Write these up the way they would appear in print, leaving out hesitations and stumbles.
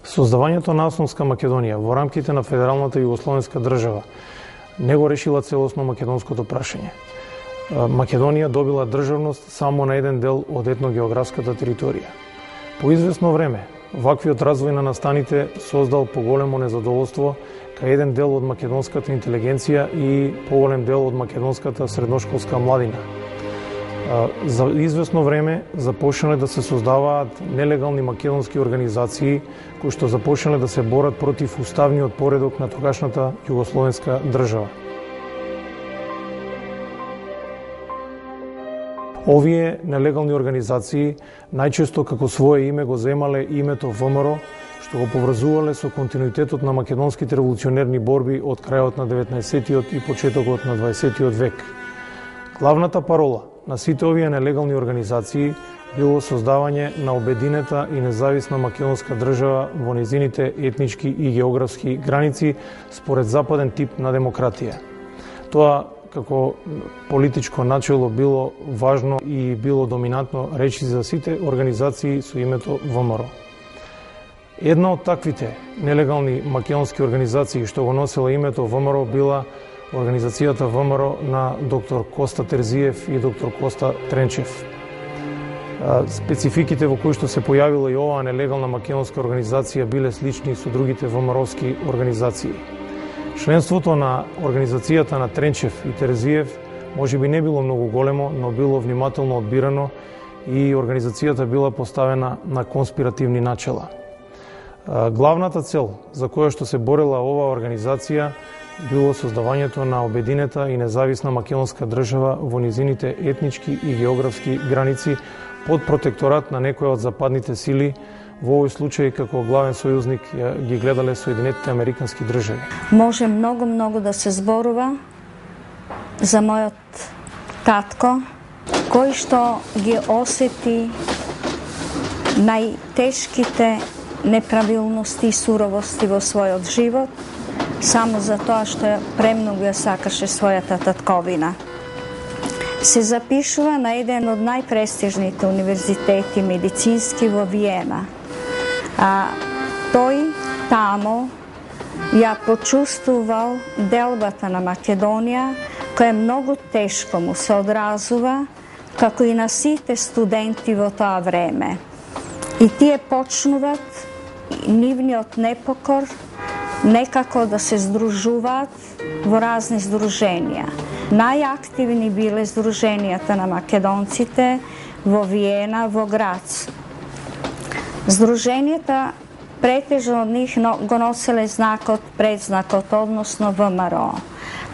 Создавањето на Автономска Македонија во рамките на федералната југословенска држава не го решила целосно македонското прашање. Македонија добила државност само на еден дел од етногеографската територија. По известно време, ваквиот развој на настаните создал поголемо незадоволство кај еден дел од македонската интелигенција и поголем дел од македонската средношколска младина. За известно време започнале да се создаваат нелегални македонски организации кои што започнале да се борат против уставниот поредок на тогашната југословенска држава. Овие нелегални организации најчесто како свое име го земале името ВМРО, што го поврзувале со континуитетот на македонските револуционерни борби од крајот на 19-тиот и почетокот на 20-тиот век. Главната парола на сите овие нелегални организации било создавање на обединета и независна македонска држава во незините етнички и географски граници според западен тип на демократија. Тоа како политичко начело било важно и било доминантно речи за сите организации со името ВМРО. Една од таквите нелегални македонски организации што го носела името ВМРО била организацијата ВМРО на доктор Коста Терзиев и доктор Коста Тренчев. Спецификите во кои што се појавила и оваа нелегална македонска организација биле слични со другите ВМРО-вски организации. Членството на организацијата на Тренчев и Терзиев може би не било многу големо, но било внимателно одбирано и организацијата била поставена на конспиративни начела. Главната цел за која што се борела оваа организација било создавањето на обединета и независна македонска држава во низините етнички и географски граници под протекторат на некоја од западните сили, во овој случај како главен сојузник ги гледале Соединетите Американски држави. Може многу да се зборува за мојот татко, кој што ги осети најтешките неправилности и суровости во својот живот, само за тоа што премногу ја сакаше својата татковина. Се запишува на еден од најпрестижните универзитети медицински во Виена. Тој тамо ја почувствувал делбата на Македонија, која многу тешко му се одразува, како и на сите студенти во тоа време. И тие почнуваат нивниот непокор некако да се здружуваат во разни здруженија. Најактивни биле здруженијата на македонците во Виена, во Грац. Здруженијата претежно од нив го носеле предзнакот, односно ВМРО.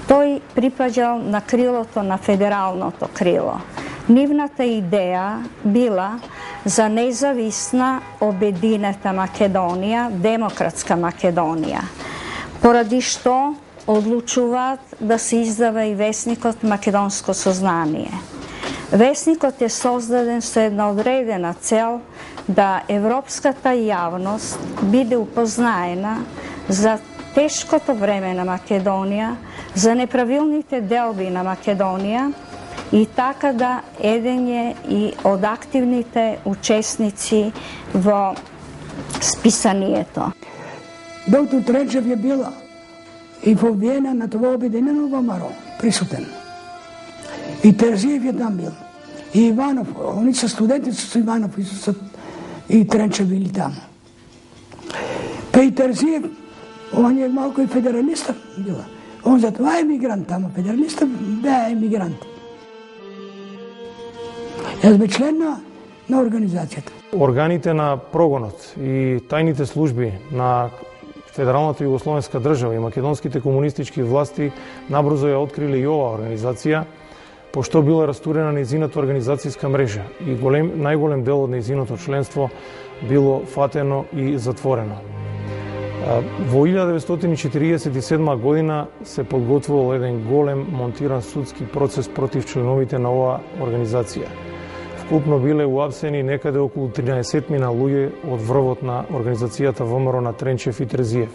Тој припаѓал на крилото на федералното крило. Нивната идеја била за независна обединета Македонија, демократска Македонија, поради што одлучуваат да се издава и весникот Македонско сознание. Весникот е создаден со една одредена цел да европската јавност биде упознаена за тешкото време на Македонија, за неправилните делби на Македонија и така да еден е и од активните учесници во списанието. Доктор Тренчев е била и во Виена на това обединено ВМРО присутен. И Терзиев е там бил. И Иванов, они са студенти со Иванов и Тренчев били таму. Па и Терзиев, он е малко и федералиста била. Он затова е емигрант таму, федералиста беа емигранти. Јас бе член на организацијата. Органите на прогонот и тајните служби на Федералната југословенска држава и македонските комунистички власти набрзо ја откриле и оваа организација, пошто била растурена нејзината организацијска мрежа и најголем дел од нејзиното членство било фатено и затворено. Во 1947 година се подготвувал еден голем монтиран судски процес против членовите на оваа организација. Вкупно биле уапсени некаде околу 13 мина луѓе од врвот на организацијата ВМРО на Тренчев и Терзиев.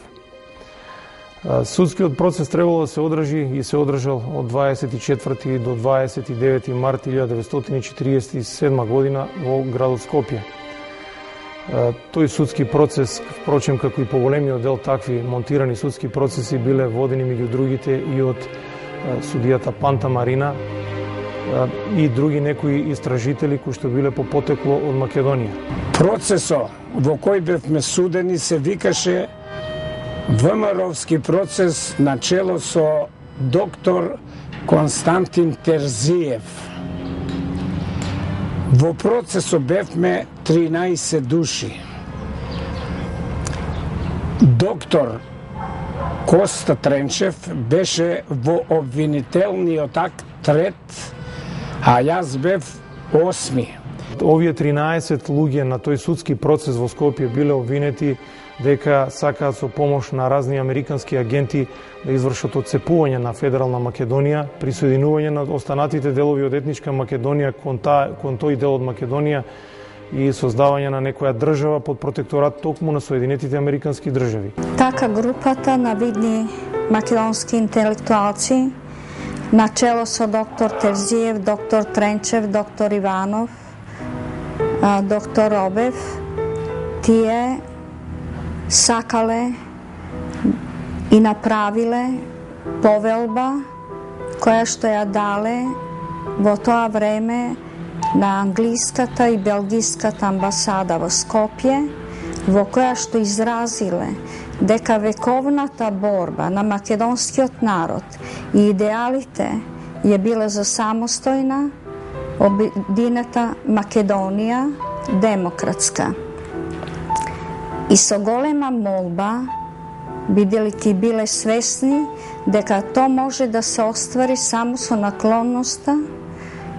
Судскиот процес требало да се одржи и се одржал од 24 до 29 март 1947 година во градот Скопје. Тој судски процес, впрочем, како и поголемиот дел такви монтирани судски процеси, биле водени меѓу другите и од судијата Панта Марина и други некои истражители кои што биле по потекло од Македонија. Процесот во кој бевме судени се викаше ВМРО-вски процес на чело со доктор Константин Терзиев. Во процесот бевме 13 души. Доктор Коста Тренчев беше во обвинителниот акт трет, а јас бев 8. Овие 13 луѓе на тој судски процес во Скопје биле обвинети дека сакаат со помош на разни американски агенти да извршат отцепување на Федерална Македонија, присоединување на останатите делови од етничка Македонија кон тој дел од Македонија и создавање на некоја држава под протекторат токму на Соединетите Американски држави. Така групата на видни македонски интелектуалци начело со доктор Терзиев, доктор Тренчев, доктор Иванов, доктор Обев, тие сакале и направиле повелба која што ја дале во тоа време на англиската и белгиската амбасада во Скопје, во која што изразиле дека вековната борба на македонскиот народ и идеалите ја биле за самостојна, обединета Македонија, демократска. И со голема молба, бидејќи биле свесни дека тоа може да се оствари само со наклонноста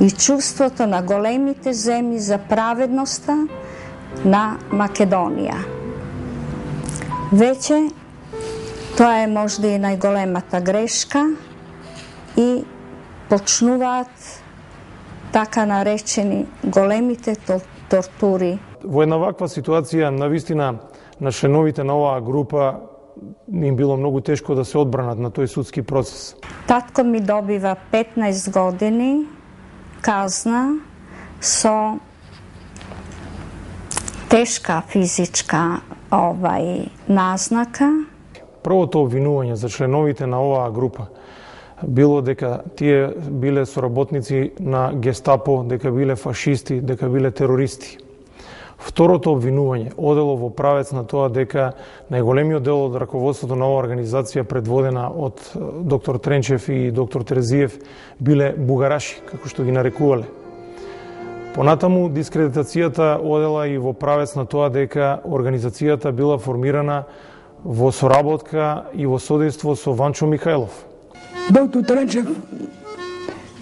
и чувството на големите земји за праведноста на Македонија. Веќе тоа е можда и најголемата грешка и почнуваат така наречени големите тортури. Во една ваква ситуација, навистина, на членовите на оваа група им било многу тешко да се одбранат на тој судски процес. Татко ми добива 15 години казна со тешка физичка назнака. Првото обвинување за членовите на оваа група било дека тие биле соработници на Гестапо, дека биле фашисти, дека биле терористи. Второто обвинување одело во правец на тоа дека најголемиот дел од раководството на оваа организација, предводена од доктор Тренчев и доктор Терзиев, биле бугараши, како што ги нарекувале. Понатаму дискредитацијата одела и во правец на тоа дека организацијата била формирана во соработка и во содејство со Ванчо Михајлов. Доктор Тренчев,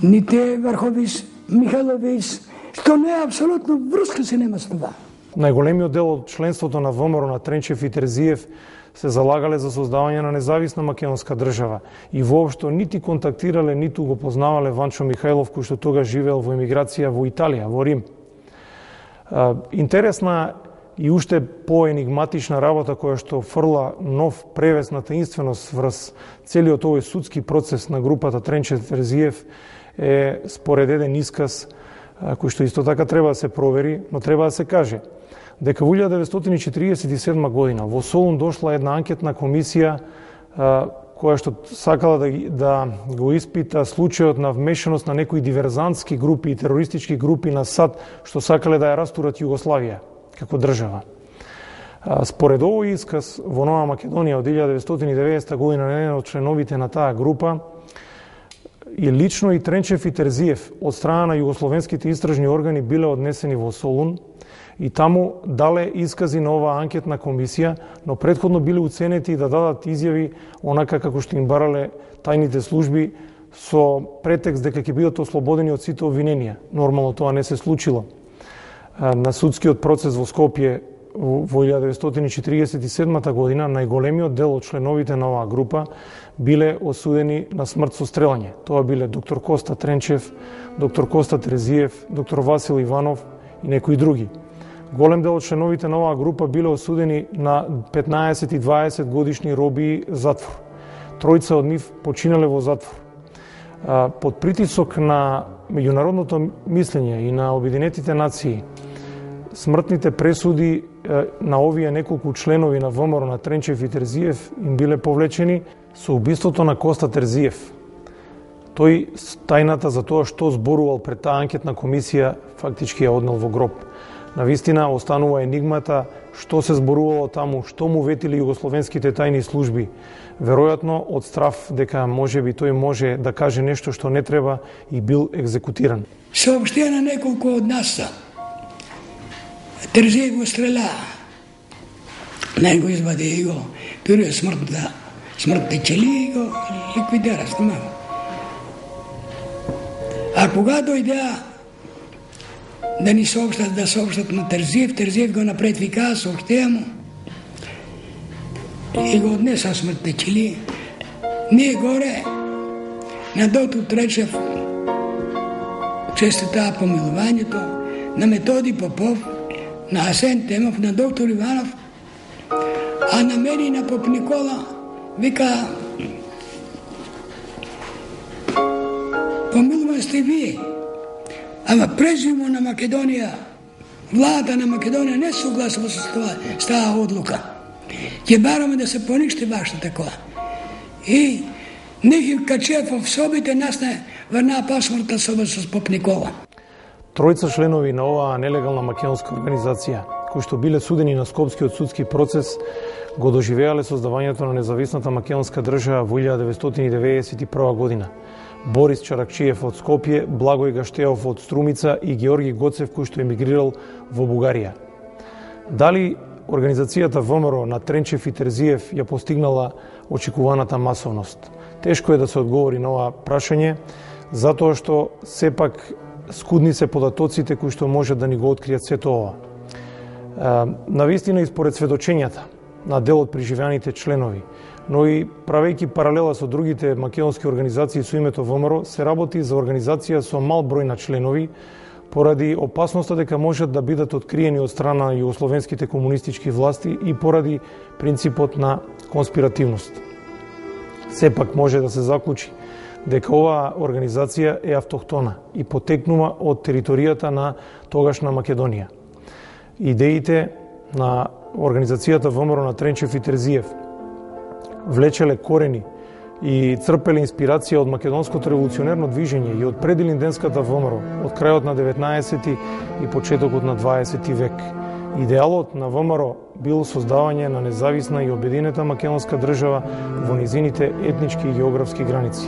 ните Вархович, Михајлович, што не е апсолутно врска се нема с това. Најголемиот дел од членството на ВМРО на Тренчев и Терзиев се залагале за создавање на независна македонска држава и воопшто нити контактирале, ниту го познавале Ванчо Михајлов, кој што тога живеел во емиграција во Италија, во Рим. Интересна и уште поенигматична работа која што фрла нов превес на таинственост врз целиот овој судски процес на групата Тренчев Терзиев е според еден исказ кој што исто така треба да се провери, но треба да се каже дека во 1947 година во Солун дошла една анкетна комисија која што сакала да го испита случајот на вмешаност на некои диверзантски групи и терористички групи на САД што сакале да ја растурат Југославија како држава. Според овој исказ, во Нова Македонија од 1990 година на еден од членовите на таа група и лично и Тренчев и Терзиев од страна на југословенските истражни органи биле однесени во Солун и таму дале искази на оваа анкетна комисија, но претходно биле уценети да дадат изјави онака како што им барале тајните служби со претекст дека ќе бидат ослободени од сите обвиненија. Нормално тоа не се случило. На судскиот процес во Скопје во 1947 година најголемиот дел од членовите на оваа група биле осудени на смрт со стрелање. Тоа биле доктор Коста Тренчев, доктор Коста Терзиев, доктор Васил Иванов и некои други. Голем дел од членовите на оваа група биле осудени на 15 и 20 годишни робии затвор. Тројца од нив починале во затвор. Под притисок на меѓународното мислење и на Обединетите нации смртните пресуди на овие неколку членови на ВМРО на Тренчев и Терзиев им биле повлечени со убиството на Коста Терзиев. Тој тајната за тоа што зборувал пред таа анкетна комисија фактички ја однел во гроб. Навистина останува енигмата што се зборувало таму, што му ветили југословенските тајни служби. Веројатно од страф дека можеби тој може да каже нешто што не треба и бил екзекутиран. Съобщя на неколку од нас. Терзиев го стреля. Него извади и го пирuje смртните чели и го ликвидира снимава. А кога дојдеа да ни сообщат на Терзиев, Терзиев го напред вика, съобщеа му и го однеса смртните чели. Ние горе на доктор Тречев честитаа помилувањето, на Методи Попов, на Асен Темов, на доктор Иванов, а на мене и на поп Никола вика: помилуван сте вие, ама презимо на Македонија, владата на Македонија не согласува с таа одлука. Ќе бараме да се поништи баш такова. И Нихил Качев в собите нас не врна пасмртна соба с поп Никола. Тројца членови на оваа нелегална македонска организација, кои што биле судени на Скопскиот судски процес, го доживеале создавањето на независната македонска држава во 1991 година. Борис Чаракчиев од Скопје, Благој Гаштеов од Струмица и Георги Гоцев, кој што емигрирал во Бугарија. Дали организацијата ВМРО на Тренчев и Терзиев ја постигнала очекуваната масовност? Тешко е да се одговори на ова прашање, затоа што сепак скудни се податоците кои што може да ни го откријат сето ова. Навистина и според сведочењата на дел од преживеаните членови, но и правејќи паралела со другите македонски организации со името ВМРО, се работи за организација со мал број на членови, поради опасноста дека можат да бидат откриени од страна на југословенските комунистички власти и поради принципот на конспиративност. Сепак може да се заклучи дека оваа организација е автохтона и потекнува од територијата на тогашна Македонија. Идеите на организацијата ВМРО на Тренчев и Терзиев влечеле корени и црпеле инспирација од македонското револуционерно движење и од предилинденската ВМРО од крајот на 19 и почетокот на 20 век. Идеалот на ВМРО бил создавање на независна и обединета македонска држава во низините етнички и географски граници.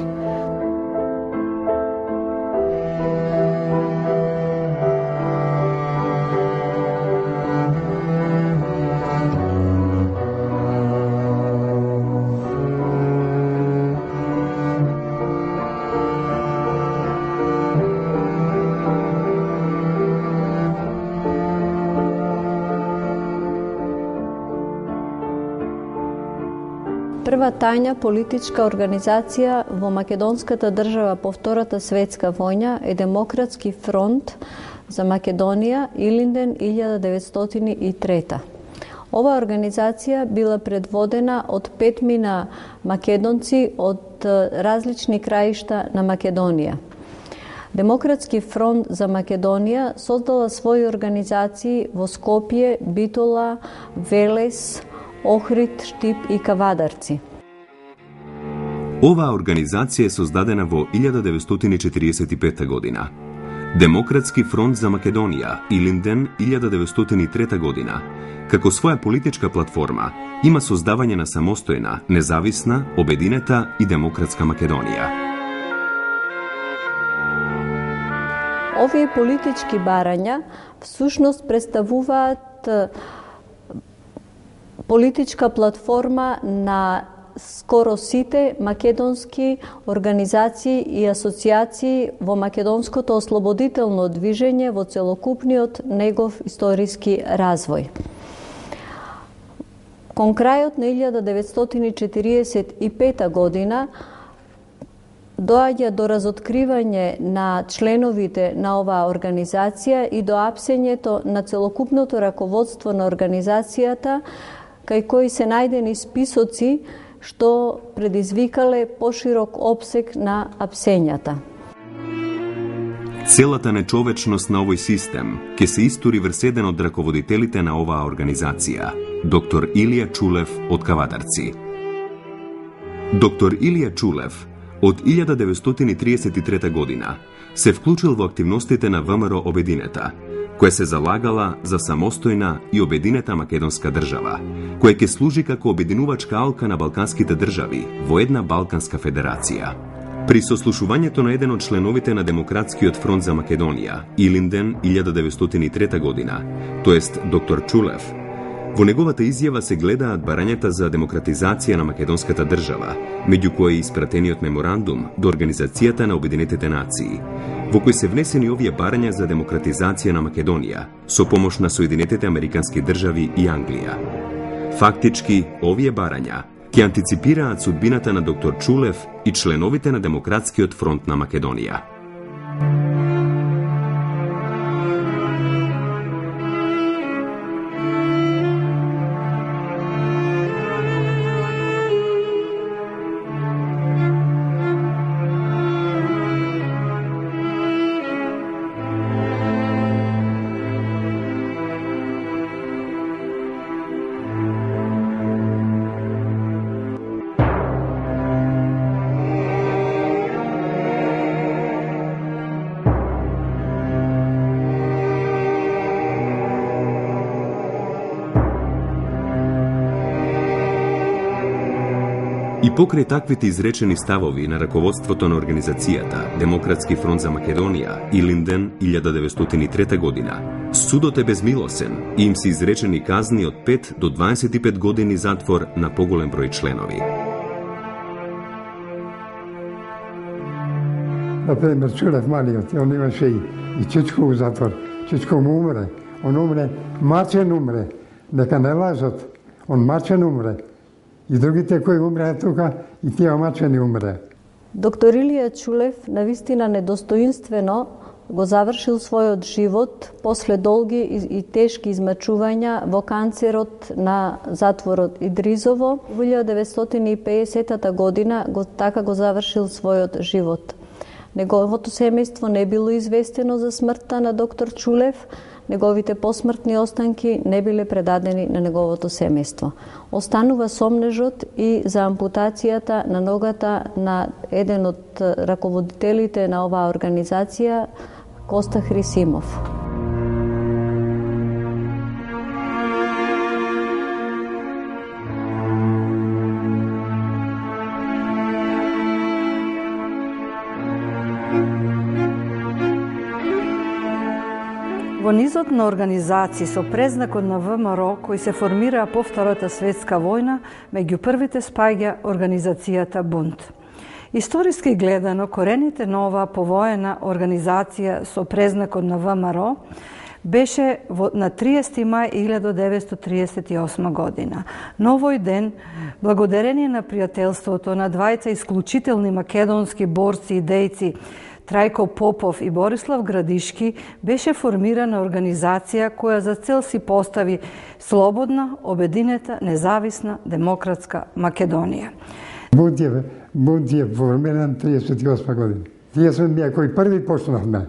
Прва тајна политичка организација во македонската држава по Втората светска војна е Демократски фронт за Македонија Илинден 1903. Оваа организација била предводена од 5 македонци од различни краишта на Македонија. Демократски фронт за Македонија создала своји организации во Скопје, Битола, Велес, Охрид, Штип и Кавадарци. Оваа организација е создадена во 1945 година. Демократски фронт за Македонија, Илинден, 1903 година, како своја политичка платформа, има создавање на самостојна, независна, обединета и демократска Македонија. Овие политички барања всушност представуваат политичка платформа на скоро сите македонски организации и асоциации во македонското ослободително движење во целокупниот негов историски развој. Кон крајот на 1945 година доаѓа до разоткривање на членовите на оваа организација и до апсењето на целокупното раководство на организацијата, кај кои се најдени списоци што предизвикале поширок опсег на апсењата. Целата нечовечност на овој систем ќе се истори врз еден од раководителите на оваа организација, доктор Илија Чулев од Кавадарци. Доктор Илија Чулев од 1933 година се вклучил во активностите на ВМРО Обединета, која се залагала за самостојна и обединета македонска држава, која ќе служи како обединувачка алка на балканските држави во една Балканска федерација. При сослушувањето на еден од членовите на Демократскиот фронт за Македонија, Илинден 1903 година, тоест доктор Чулев, во неговата изјава се гледаат барањата за демократизација на македонската држава, меѓу кои испратениот меморандум до Организацијата на Обединетите нации, во кој се внесени овие барања за демократизација на Македонија со помош на Соединетите Американски држави и Англија. Фактички, овие барања ќе антиципираат судбината на доктор Чулев и членовите на Демократскиот фронт на Македонија. И покрај таквите изречени ставови на раководството на организацијата Демократски фронт за Македонија, Илинден 1903 година, судот е безмилосен и им се изречени казни од 5 до 25 години затвор на поголем број членови. Например, Чулев малиот, он имаше и Чичко у затвор. Чичко му умре. Он умре, мачен умре. Нека не лажат. Он мачен умре. И другите кои умреа тука, и тие мачени умреа. Доктор Илија Чулев навистина недостоинствено го завршил својот живот после долги и тешки измачувања во канцерот на затворот Идризово. Во 1950 година така го завршил својот живот. Неговото семејство не било известено за смртта на доктор Чулев, неговите посмртни останки не биле предадени на неговото семејство. Останува сомнежот и за ампутацијата на ногата на еден од раководителите на оваа организација, Коста Хрисимов. Во низот на организации со презнакот на ВМРО кои се формираа по Втората светска војна, меѓу првите спаѓа организацијата Бунт. Историски гледано, корените на оваа повоена организација со презнакот на ВМРО беше на 30 мај 1938 година. На овој ден, благодарение на пријателството на двајца исклучителни македонски борци и дејци, Трајко Попов и Борислав Градишки, беше формирана организација која за цел си постави слободна, обединета, независна, демократска Македонија. Бунт е формиран 38 година. Тие сме ние кои први почнавме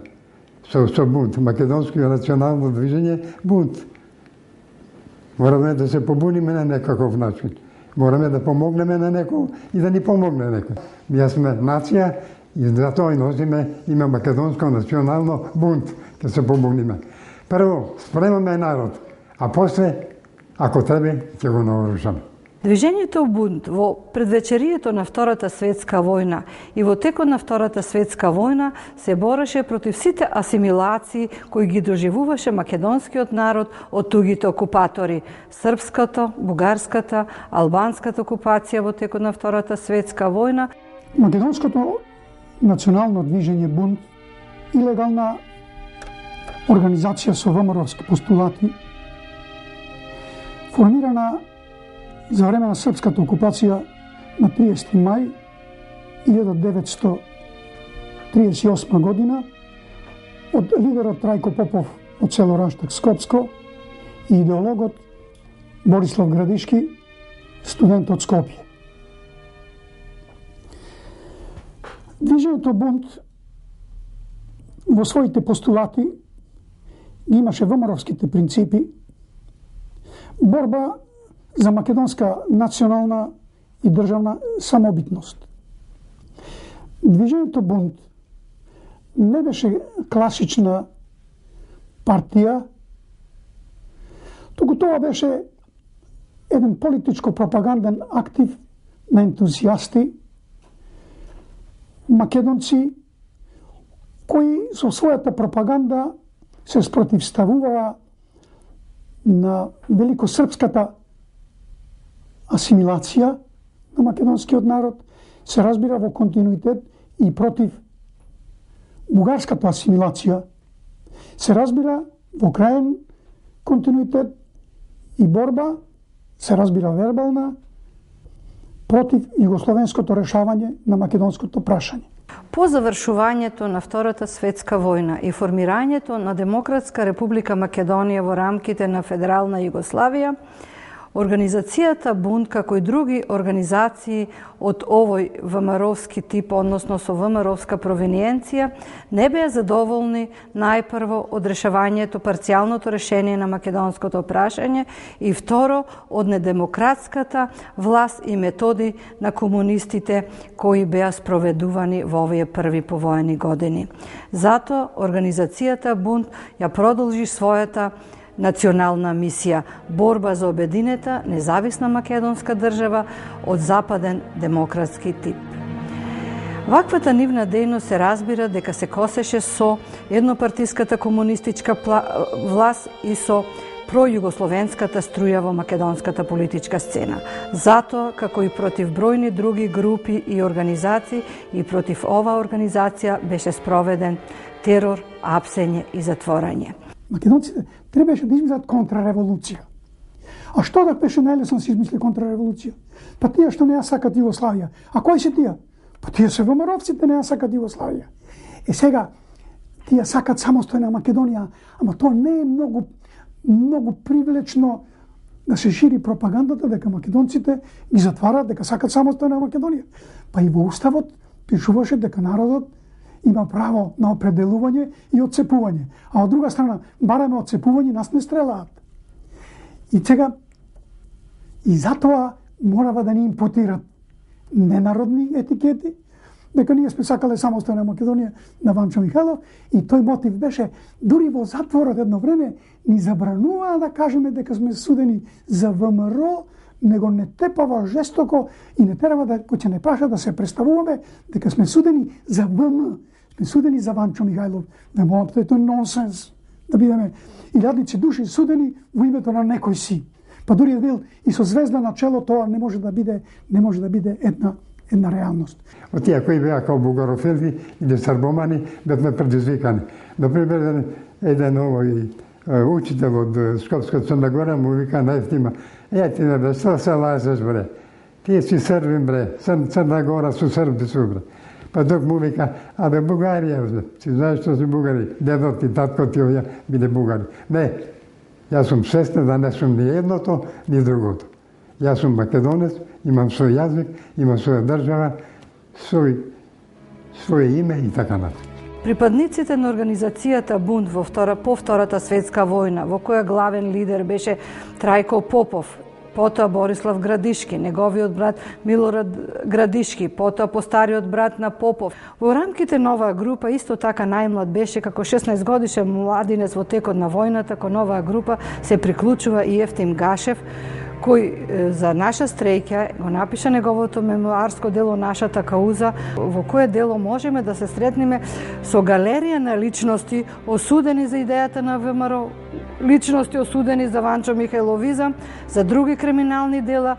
со Бунт, Македонско национално движење Бунт. Мораме да се побуниме на некаков начин. Мораме да помогнеме на некој и да ни помогне некој. Ние сме нација и затоа и носиме име Македонско национално Бунт, ќе се помогнеме. Прво, спремаме народ, а после, ако треба, ќе го наоружаме. Движењето Бунт во предвечерието на Втората светска војна и во текот на Втората светска војна се бореше против сите асимилации кои ги доживуваше македонскиот народ од тугите окупатори, српската, бугарската, албанската окупација во текот на Втората светска војна. Македонското национално движење Бунт, илегална организација со ВМРО-вски постулати, формирана за време на српската окупација на 30 мај 1938 година од лидерот Трајко Попов од село Раштак Скопско и идеологот Борислав Градишки, студент од Скопје. Движењето Бунт во своите постулати ги имаше ВМРО-вските принципи, борба за македонска национална и државна самобитност. Движењето Бунт не беше класична партија, туку тоа беше еден политичко-пропаганден актив на ентузијасти, македонци, кои со својата пропаганда се спротивставуваа на великосрпската асимилација на македонскиот народ, се разбира во континуитет и против бугарската асимилација, се разбира во краен континуитет и борба, се разбира вербална, против југословенското решавање на македонското прашање. По завршувањето на Втората светска војна и формирањето на Демократска република Македонија во рамките на Федерална Југославија, Организацијата Бунт, како и други организации од овој ВМРО-вски тип, односно со ВМРО-вска провиниенција, не беа задоволни најпрво од решавањето парцијалното решение на македонското прашање и второ од недемократската власт и методи на комунистите кои беа спроведувани во овие први повоени години. Затоа Организацијата Бунт ја продолжи својата национална мисија – борба за обединета, независна македонска држава од западен демократски тип. Ваквата нивна дејност се разбира дека се косеше со еднопартиската комунистичка власт и со пројугословенската струја во македонската политичка сцена. Затоа, како и против бројни други групи и организации, и против оваа организација беше спроведен терор, апсење и затворање. Македонците требаше да измислат контрареволуција. А што да беше најлесно да се измисли контрареволуција? Па тие што не ја сакат Југославија. А кои се тие? Па тие се ВМРО-вците не ја сакат Југославија. Сега, тие сакат самостојна Македонија, ама тоа не е многу привлечно да се шири пропагандата дека македонците ги затварат, дека сакат самостојна Македонија. Па и во Уставот пишуваше дека народот има право на определување и отцепување. А од друга страна, бараме отцепување, нас не стрелаат. И сега, и затоа морава да ни импутират ненародни етикети, дека ние сме сакале самостојна Македонија на Ванчо Михајлов, и тој мотив беше, дури во затворот едно време, ни забрануваа да кажеме дека сме судени за ВМРО, него не тепава жестоко и не треба да, кој ќе не праша да се представуваме дека сме судени за ВМ, сме судени за Ванчо Михајлов. Тоа е нонсенс да бидеме илјадници души судени во името на некој си. Па дури да бил и со звезда на чело, тоа не може да биде една реалност. Од тие кои беа као бугарофили или србомани, бевме предизвикани. Например, еден овој учител од Скопска Црна Гора му вика најфтима: ти бре, што се лазеш бре? Тие си србин бре, Црна Гора су срби су бре. Па док му вика: абе Бугарија бре, си знаеш што си бугари? Дедот и татко ти овја биде бугари. Не, јас сум свестен да не сум ни едното, ни другото. Јас сум македонец, имам свој јазик, имам своја држава, своје име и така натаму. Припадниците на организацијата Бунт по Втората светска војна, во која главен лидер беше Трајко Попов, потоа Борислав Градишки, неговиот брат Милорад Градишки, потоа постариот брат на Попов. Во рамките на оваа група исто така најмлад беше како 16 годишен младинец во текот на војната. Кон оваа група се приклучува и Ефтим Гашев, кој за наша стреќа го напиша неговото мемуарско дело Нашата кауза, во кое дело можеме да се сретнеме со галерија на личности осудени за идејата на ВМРО, личности осудени за Ванчо Михајловизам, за други криминални дела.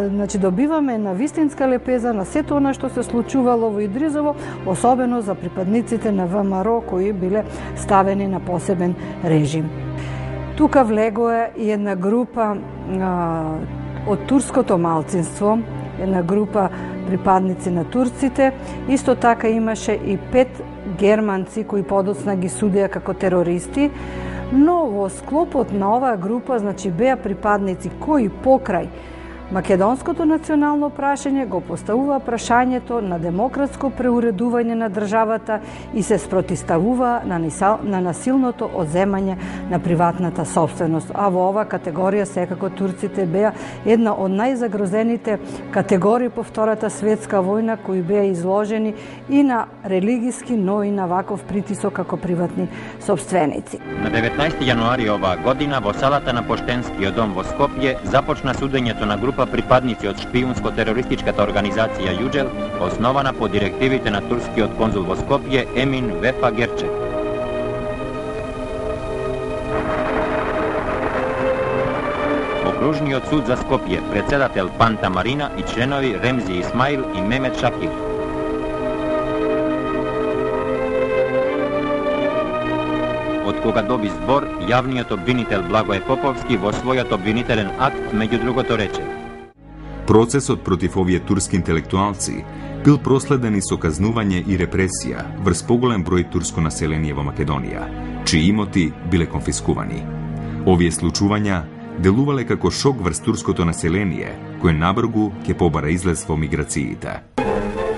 Значи добиваме на вистинска лепеза на сето она што се случувало во Идризово, особено за припадниците на ВМРО кои биле ставени на посебен режим. Тука влегоа и една група од турското малцинство, една група припадници на турците. Исто така имаше и 5 германци кои подоцна ги судеа како терористи, но во склопот на оваа група, значи беа припадници кои покрај Македонското национално прашање го поставува прашањето на демократско преуредување на државата и се спротивставува на насилното одземање на приватната собственост. А во ова категорија секако турците беа една од најзагрозените категории по Втората светска војна, кои беа изложени и на религиски, но и на ваков притисок како приватни собственици. На 19 јануари оваа година во салата на Поштенскиот дом во Скопје започна судењето на група припадници од шпиунско-терористичката организација Јуџел, основана по директивите на турскиот конзул во Скопје Емин Вефа Герчев. Окружниот суд за Скопје, председател Панта Марина и членови Ремзи Исмаил и Мемет Шакир. Од кога доби збор, јавниот обвинител Благое Поповски во својот обвинителен акт меѓу другото рече: Процесот против овие турски интелектуалци бил проследен и со казнување и репресија врз поголем број турско население во Македонија, чии имоти биле конфискувани. Овие случувања делувале како шок врз турското население, кој набргу ќе побара излез во миграциите.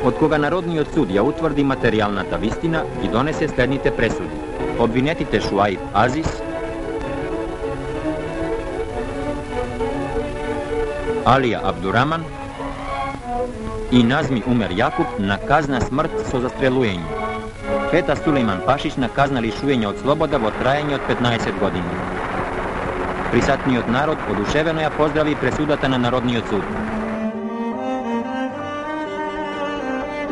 Од кога Народниот суд ја утврди материјалната вистина, ги донесе следните пресуди. Обвинетите Шуаиб Азис, Алија Абдураман и Назми Умер Јакуб на казна смрт со застрелување. Фета Сулејман Пашич на казна лишување од слобода во траење од 15 години. Присатниот народ одушевено ја поздрави пресудата на Народниот суд.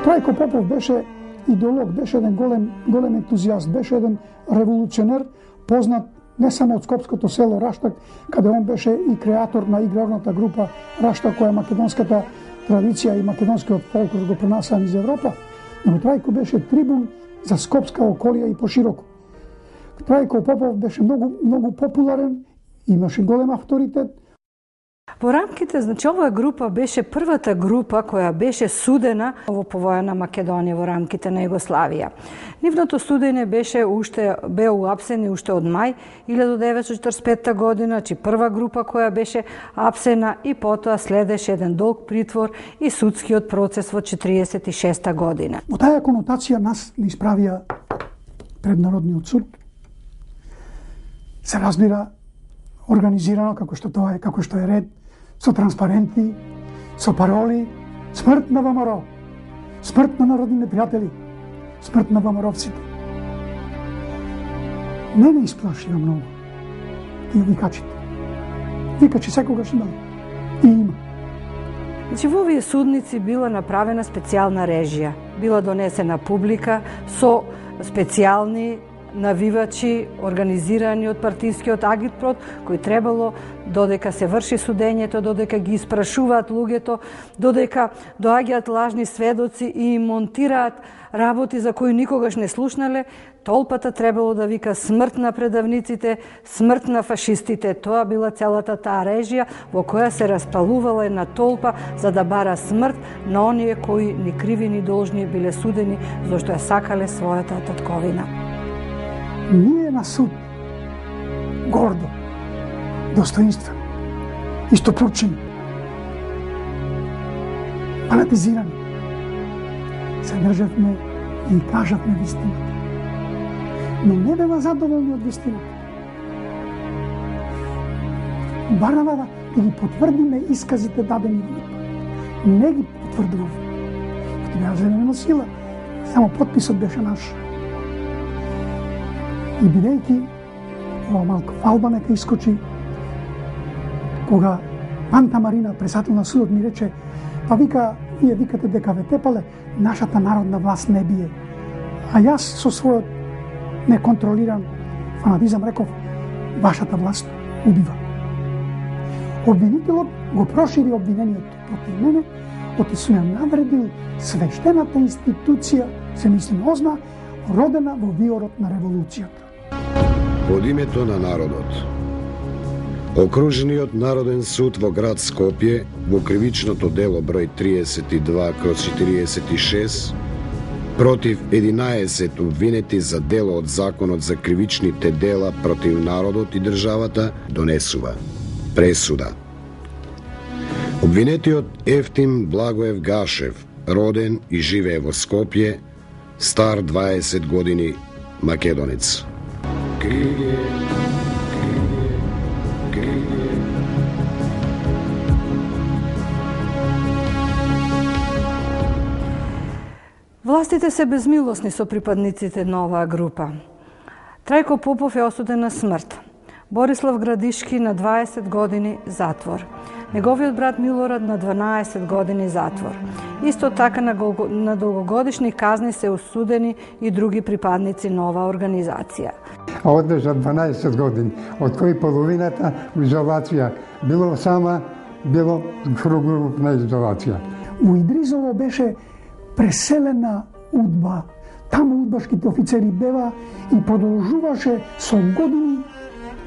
Трајко Попов беше идеолог, беше еден голем ентузијаст, беше еден револуционер, познат не само од скопското село Раштак, каде он беше и креатор на играрната група Раштак, која македонската традиција и македонскиот фолклор го пренасаа низ Европа, но Трајко беше трибун за скопска околија и пошироко. Трајко Попов беше многу популарен, имаше голем авторитет. Во рамките, значи, оваа група беше првата група која беше судена во повојна Македонија во рамките на Југославија. Нивното судење беа уапсени уште од мај 1945 година, значи прва група која беше апсена и потоа следеше еден долг притвор и судскиот процес во 1946 година. Во таа конотација нас не исправија пред Народниот суд. Се разбира организирано како што е ред, со транспаренти, со пароли, смрт на ВМРО, смрт на народни непријатели, смрт на ВМРО-вците. Не исплашија многу тие викачите. Викачи секогаш имали и има. Значи, во овие судници била направена специјална режија, била донесена публика со специјални навивачи, организирани од партискиот агитпрод, кои требало додека се врши судењето, додека ги испрашуваат луѓето, додека доаѓаат лажни сведоци и монтираат работи за кои никогаш не слушнале, толпата требало да вика смрт на предавниците, смрт на фашистите. Тоа била целата таа режија во која се распалувала една толпа за да бара смрт на оние кои ни криви ни должни биле судени зашто ја сакале својата татковина. Ние на суд гордо, достоинствено, истоплучени, фанатизирани, се државме и кажавме вистината. Но не беа задоволни од вистината. Барава да ги потврдиме исказите дадени во нив. Не ги потврдував. Като беа зелена сила, само подписот беше наш. И бидејќи ова малку фалба нека искочи, кога Панта Марина, председател на судот, ми рече, па вика, вие викате дека ве тепале, нашата народна власт не бие. А јас со својот неконтролиран фанатизам реков, вашата власт убива. Обвинителот го прошири обвинението против мене, оти су ја навредил свештената институција, се мислим озна, родена во виорот на револуцијата. Под името на народот. Окружниот народен суд во град Скопје во кривичното дело број 32/46 против 11 обвинети за дело од Законот за кривичните дела против народот и државата донесува пресуда. Обвинетиот Ефтим Благоев Гашев, роден и живее во Скопје, стар 20 години, македонец. Властите се безмилосни со припадниците на оваа група. Трајко Попов е осуден на смрт. Борислав Градишки на 20 години затвор. Неговиот брат Милорад на 12 години затвор. Исто така на долгогодишни казни се осудени и други припадници на оваа организација. А одлежа 12 години, од кои половината изолација. Било сама, било кругна изолација. Во Идризово беше преселена удба. Таму удбашките офицери бева и продолжуваше со години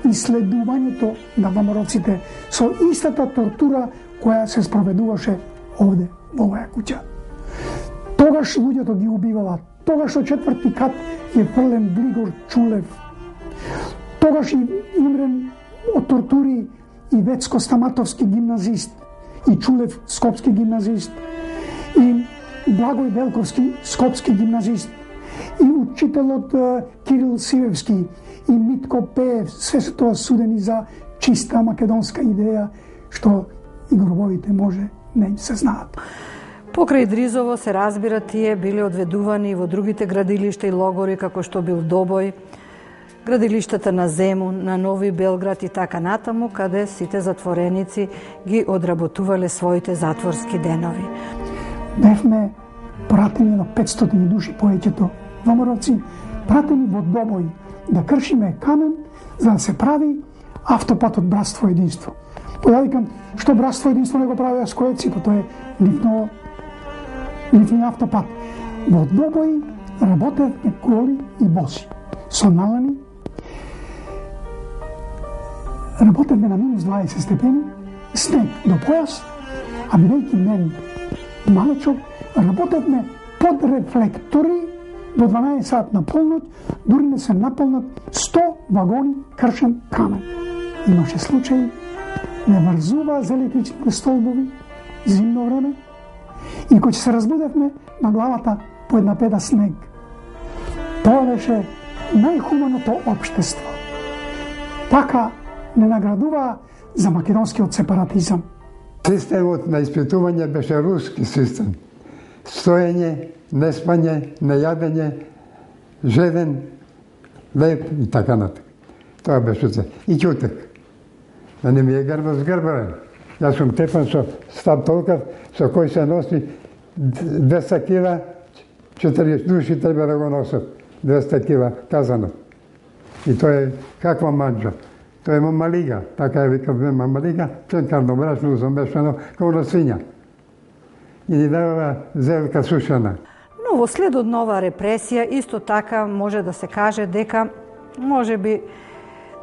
исследувањето на ВМРО-ците со истата тортура која се спроведуваше овде во оваа куќа. Тогаш луѓето ги убивала, тогаш од 4-ти кат е фрлен Григор Чулев. Тогаш имрен од тортури и Вецко Стаматовски гимназист, и Чулев скопски гимназист, и Благој Велковски скопски гимназист, и учителот Кирил Сивевски, и Митко Пеев, се се тоа судени за чиста македонска идеја, што и гробовите може не им се знаат. Покрај Дризово се разбира тие биле одведувани во другите градилишта и логори како што бил Добој, градилиштата на Земун, на Нови Белград и така натаму, каде сите затвореници ги одработувале своите затворски денови. Бевме пратени на 500 души поеќето ВМРО-ци, пратени во Добој да кршиме камен за да се прави автопатот Братство единство. Ја викам, што Братство единство не го прави скојеци, тоа е нивни автопат. Во Добој работевме голи и боси, со налани. Работевме на минус 20 степени, снег до појас, а бидејќи мен малечок, работевме под рефлектори до 12 сат на полноќ, дури не се наполнат 100 вагони кршен камен. Имаше случаи, не врзува за електричните столбови, зимно време, и кој се разбудевме на главата по една педа снег. Тоа беше најхуманото општество. Така не наградува за македонскиот сепаратизам. Системот на испитување беше руски систем. Стоење, неспање, нејадење, жеден, леп и така натаму. Тоа беше се. И ќутек. Да не ми е грб згрбарен. Јас сум тепан со стап толкав, со кој се носи 200 кила, 40 души треба да го носат. 200 кила казано. И тоа е каква манџа. Тоа е мамалига. Така е вика мамалига, ченкарно брашно замешано, како на свиња. И ни дава зелка сушена. Но во следот на оваа репресија, исто така може да се каже дека може би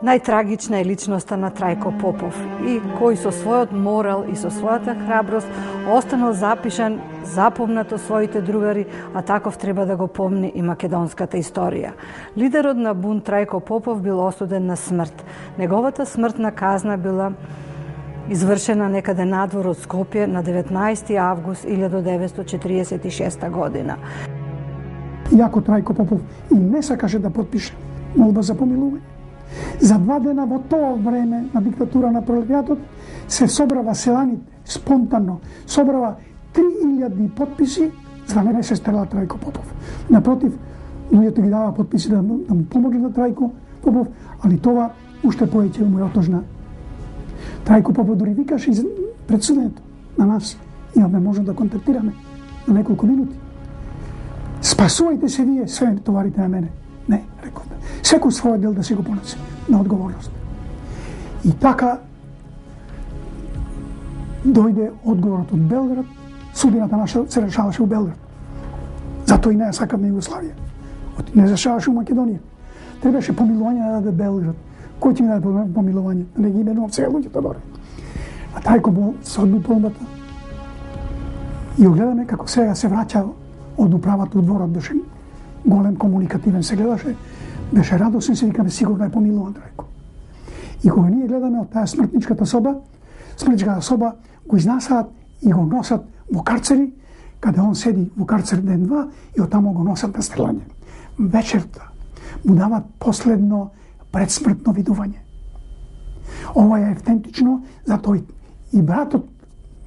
најтрагична е личноста на Трајко Попов и кој со својот морал и со својата храброст останал запишан, запомнат од своите другари, а таков треба да го помни и македонската историја. Лидерот на бунт Трајко Попов бил осуден на смрт. Неговата смртна казна била извршена некаде надвор од Скопје на 19 август 1946 година. Иако Трајко Попов и не сакаше да подпише молба за помилување, за 2 дена во тоа време на диктатура на пролетаријатот се собрава селаните спонтанно, собрава 3000 подписи за да не се стрела Трајко Попов. Напротив, луѓето ги дава подписи да му помогне на Трајко Попов, али тоа уште повеќе му е отожна. Трајко Попов дури викаше пред судењето на нас. Имаме можност да контактираме на неколку минути. Спасувајте се вие, све товарите на мене. Не, реков. Секој свој дел да си го понесе на одговорност. И така дојде одговорот од Белград, судината наша се решаваше у Белград. Затоа и не ја сакаме Југославија. Не решаваше у Македонија. Требаше помилување да даде Белград. Кој ќе ми даде помилување? Не ги именувам сега луѓето добре. А Трајко се одби полбата. И огледаме како сега се враќа од управата од дворот, беше голем комуникативен, се гледаше, беше радосен, се викаме сигурно е помилуван Трајко. И кога ние гледаме од таа смртничката соба го изнасаат и го носат во карцери, каде он седи во карцер ден-два и оттамо го носат на стрелање. Вечерта му дават последно предсмртно видување. Ова е автентично, затоа и братот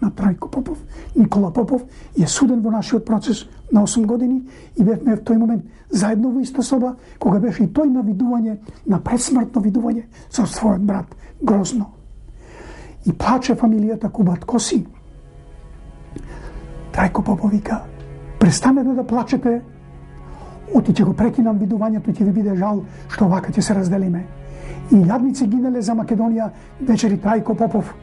на Трајко Попов, Никола Попов, е суден во нашиот процес на 8 години и бевме в тој момент заедно во иста соба, кога беше и тој на видување, на предсмртно видување со својот брат Грозно. И плаче фамилијата Кубат Коси. Трајко Попов вика: престанете да плачете, оти ќе го прекинам видувањето, ќе ви биде жал што вака ќе се разделиме. И јадници гинале за Македонија, вечери Трајко Попов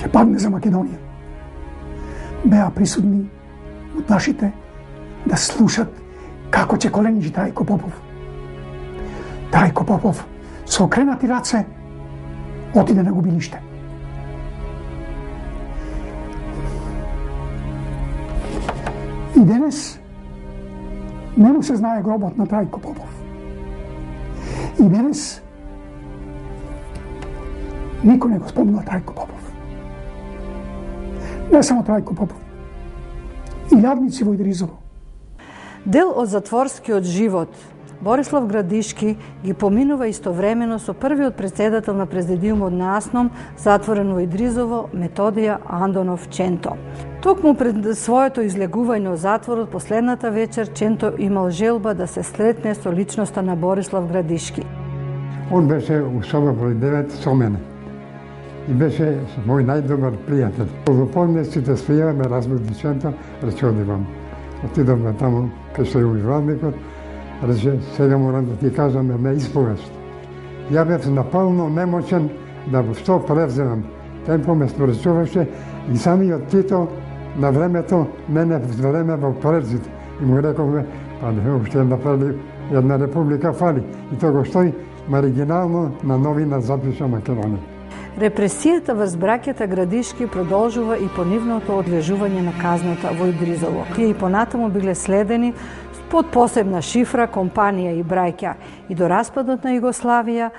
ќе падне за Македонија. Беа присутни удбашите да слушат како ќе коленичи Трајко Попов. Трајко Попов со окренати раце отиде на губилиште. И денес не му се знае гробот на Трајко Попов. И денес никој не го спомнува Трајко Попов. Не само Трајко Попов, и јадници во Идризово. Дел од затворскиот живот Борислав Градишки ги поминува истовремено со првиот претседател на президиумот на АСНОМ, затворен во Идризово, Методија Андонов Ченто. Токму пред своето излегување од затворот, последната вечер, Ченто имал желба да се сретне со личноста на Борислав Градишки. Он беше у соба број 9 со мене и беше мој најдобар пријател. Во поднесите стојаваме, разбуди Ченто, рече одивам. Отидовме таму кај што е ујавникот, рече сега морам да ти кажам да ме испугаш. Ја бев напално немочен да што превземам. Темпо ме споречуваше и самиот Тито на времето мене време во превзит. И му рековме, па уште една република фали. И тоа го стои маргинално на новина запиша Македонија. Репресијата врз браќата Градишки продолжува и по нивното одлежување на казната во Идризово. Тие и понатаму биле следени под посебна шифра, компанија и браќа, и до распадот на Југославија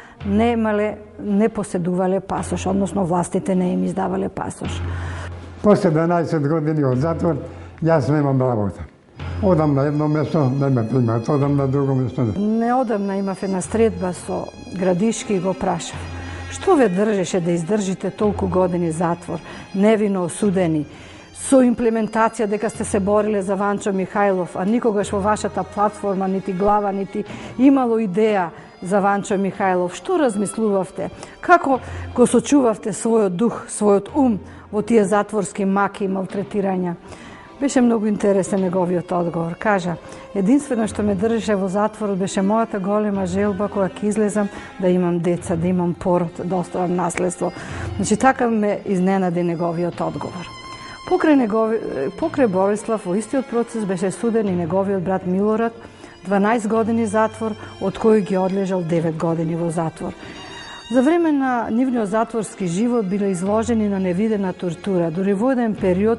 не поседувале пасош, односно властите не им издавале пасош. После 12 години од затвор, јас немам работа. Одам на едно место, не ме примаат, одам на друго место. Неодамна имав една средба со Градишки и го прашав: што ве држеше да издржите толку години затвор, невино осудени, со имплементација дека сте се бориле за Ванчо Михајлов, а никогаш во вашата платформа, нити глава, нити имало идеја за Ванчо Михајлов? Што размислувавте? Како го сочувавте својот дух, својот ум во тие затворски маки и малтретирања? Беше многу интересен неговиот одговор. Кажа: единствено што ме држеше во затворот беше мојата голема желба кога ќе излезам да имам деца, да имам пород, да оставам наследство. Значи, така ме изненади неговиот одговор. Покрај Борислав во истиот процес беше суден и неговиот брат Милорад, 12 години затвор, од кои ги одлежал 9 години во затвор. За време на нивниот затворски живот биле изложени на невидена тортура. Дури во еден период,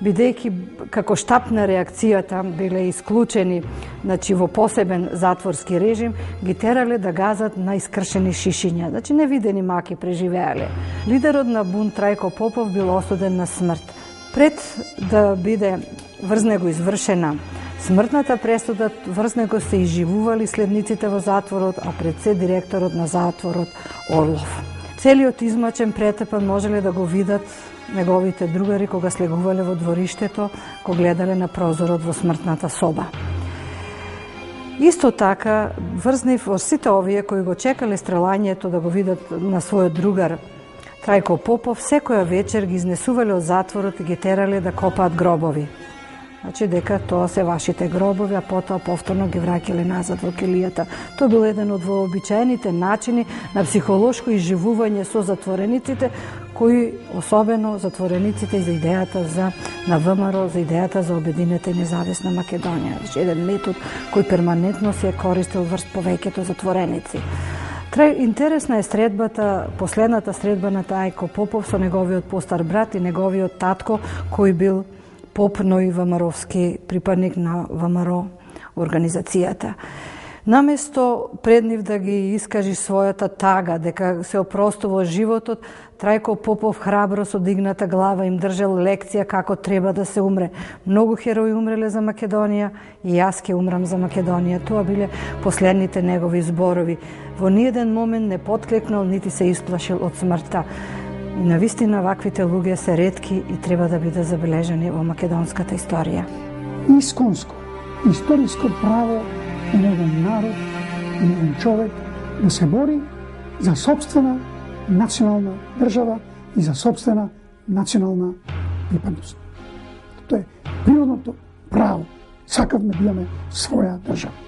бидејќи како штаб на реакцијата биле исклучени, значи во посебен затворски режим, ги терале да газат на искршени шишиња, значи невидени маки преживеале. Лидерот на бунт Трајко Попов бил осуден на смрт. Пред да биде врз него извршена смртната пресуда, врз него се изживували следниците во затворот, а пред се директорот на затворот Орлов. Целиот измачен претепан можеле да го видат неговите другари кога слегувале во двориштето, кога гледале на прозорот во смртната соба. Исто така, врз нив сите овие кои го чекале стрелањето да го видат на својот другар Трајко Попов, секоја вечер ги изнесувале од затворот и ги терале да копаат гробови. Значи дека тоа се вашите гробови, а потоа повторно ги враќале назад во келијата. Тоа бил еден од вообичаените начини на психолошко изживување со затворениците, кои особено затворениците за идејата на ВМРО, за идејата за обединета и независна Македонија. Значи еден метод кој перманентно се користил врз повеќето затвореници. Интересна е средбата, последната средба на Трајко Попов со неговиот постар брат и неговиот татко, кој бил поп, но и ВМРО-вски припадник на ВМРО организацијата. Наместо пред нив да ги искажи својата тага, дека се опростува животот, Трајко Попов храбро со дигната глава им држал лекција како треба да се умре. Многу херои умреле за Македонија и јас ќе умрам за Македонија. Тоа биле последните негови зборови. Во ниеден момент не потклекнал нити се исплашил од смртта. И навистина ваквите луѓе се ретки и треба да бидат забележани во македонската историја. Исконско, историско право на еден народ, на еден човек да се бори за собствена национална држава и за собствена национална припадност. Тоа е природното право. Сакавме да имаме своја држава.